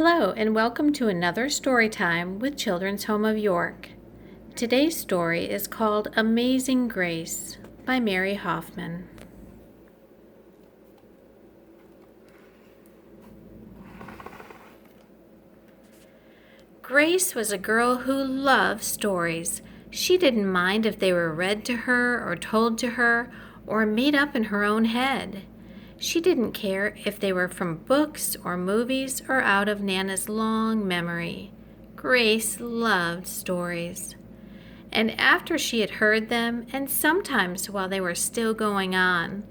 Hello, and welcome to another story time with Children's Home of York. Today's story is called Amazing Grace by Mary Hoffman. Grace was a girl who loved stories. She didn't mind if they were read to her or told to her or made up in her own head. She didn't care if they were from books or movies or out of Nana's long memory. Grace loved stories. And after she had heard them, and sometimes while they were still going on,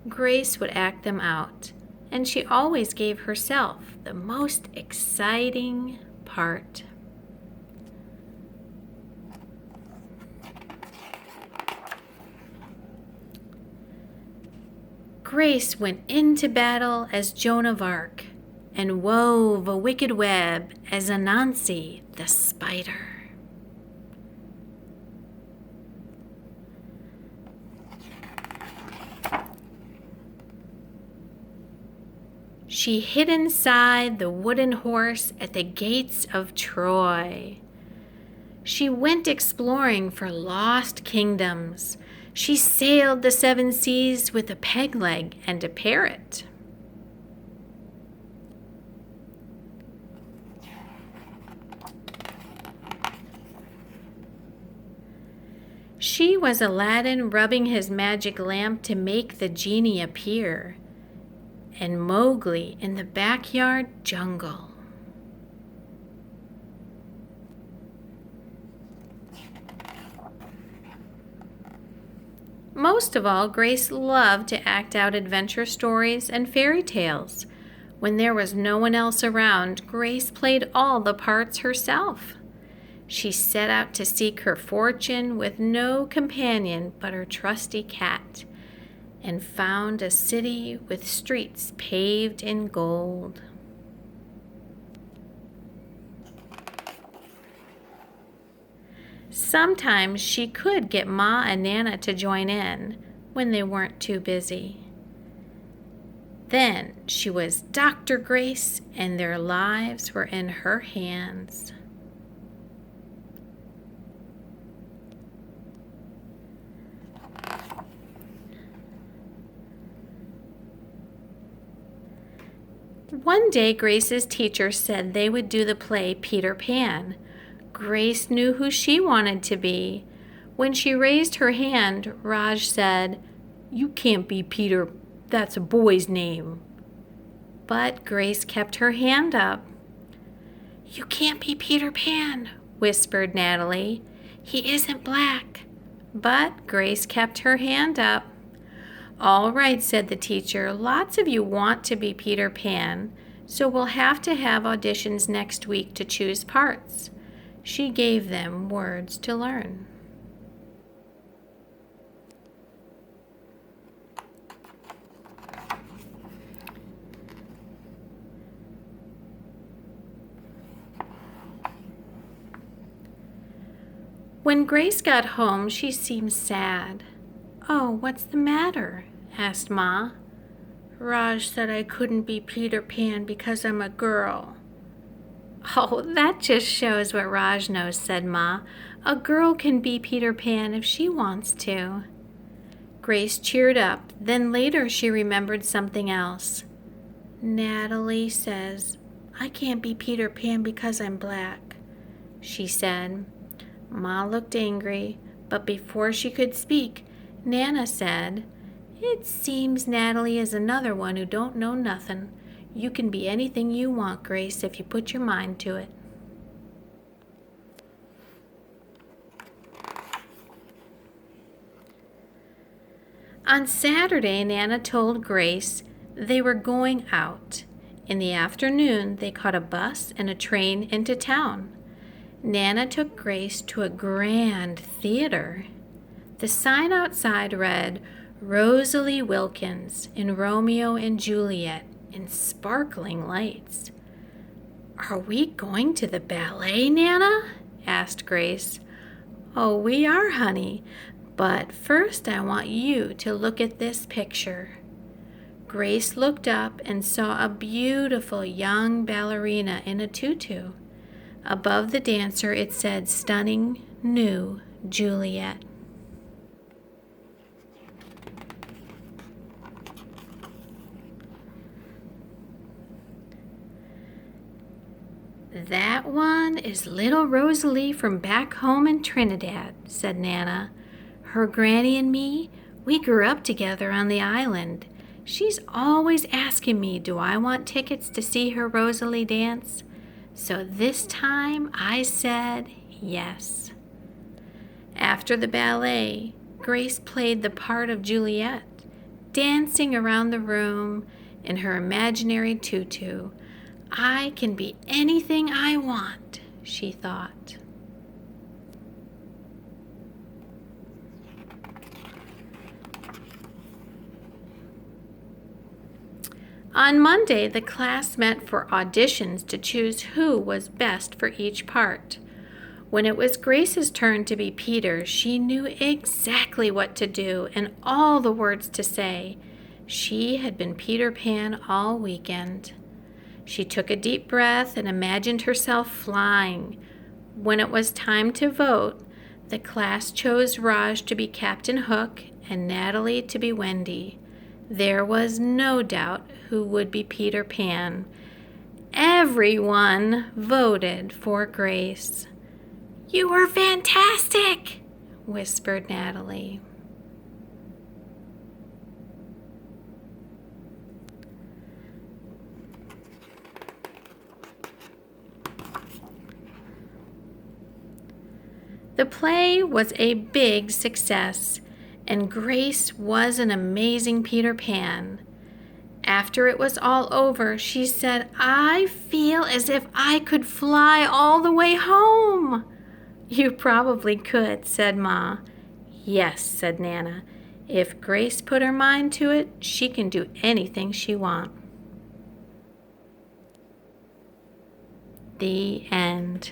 Grace would act them out. And she always gave herself the most exciting part. Grace went into battle as Joan of Arc and wove a wicked web as Anansi the spider. She hid inside the wooden horse at the gates of Troy. She went exploring for lost kingdoms. She sailed the 7 seas with a peg leg and a parrot. She was Aladdin rubbing his magic lamp to make the genie appear, and Mowgli in the backyard jungle. Most of all, Grace loved to act out adventure stories and fairy tales. When there was no one else around, Grace played all the parts herself. She set out to seek her fortune with no companion but her trusty cat, and found a city with streets paved in gold. Sometimes she could get Ma and Nana to join in when they weren't too busy. Then she was Dr. Grace, and their lives were in her hands. One day, Grace's teacher said they would do the play Peter Pan. Grace knew who she wanted to be. When she raised her hand, Raj said, "You can't be Peter. That's a boy's name." But Grace kept her hand up. "You can't be Peter Pan," whispered Natalie. "He isn't black." But Grace kept her hand up. "All right," said the teacher. "Lots of you want to be Peter Pan, so we'll have to have auditions next week to choose parts." She gave them words to learn. When Grace got home, she seemed sad. "Oh, what's the matter?" asked Ma. "Raj said I couldn't be Peter Pan because I'm a girl." "Oh, that just shows what Raj knows," said Ma. "A girl can be Peter Pan if she wants to." Grace cheered up. Then later she remembered something else. "Natalie says I can't be Peter Pan because I'm black," she said. Ma looked angry, but before she could speak, Nana said, "It seems Natalie is another one who don't know nothing. You can be anything you want, Grace, if you put your mind to it." On Saturday, Nana told Grace they were going out. In the afternoon, they caught a bus and a train into town. Nana took Grace to a grand theater. The sign outside read, "Rosalie Wilkins in Romeo and Juliet," in sparkling lights. "Are we going to the ballet, Nana?" asked Grace. "Oh, we are, honey. But first I want you to look at this picture." Grace looked up and saw a beautiful young ballerina in a tutu. Above the dancer it said, "Stunning, new Juliet." "That one is little Rosalie from back home in Trinidad," said Nana. "Her granny and me, we grew up together on the island. She's always asking me, do I want tickets to see her Rosalie dance? So this time I said yes." After the ballet, Grace played the part of Juliet, dancing around the room in her imaginary tutu. "I can be anything I want," she thought. On Monday, the class met for auditions to choose who was best for each part. When it was Grace's turn to be Peter, she knew exactly what to do and all the words to say. She had been Peter Pan all weekend. She took a deep breath and imagined herself flying. When it was time to vote, the class chose Raj to be Captain Hook and Natalie to be Wendy. There was no doubt who would be Peter Pan. Everyone voted for Grace. "You were fantastic," whispered Natalie. The play was a big success, and Grace was an amazing Peter Pan. After it was all over, she said, "I feel as if I could fly all the way home." "You probably could," said Ma. "Yes," said Nana. "If Grace put her mind to it, she can do anything she wants." The end.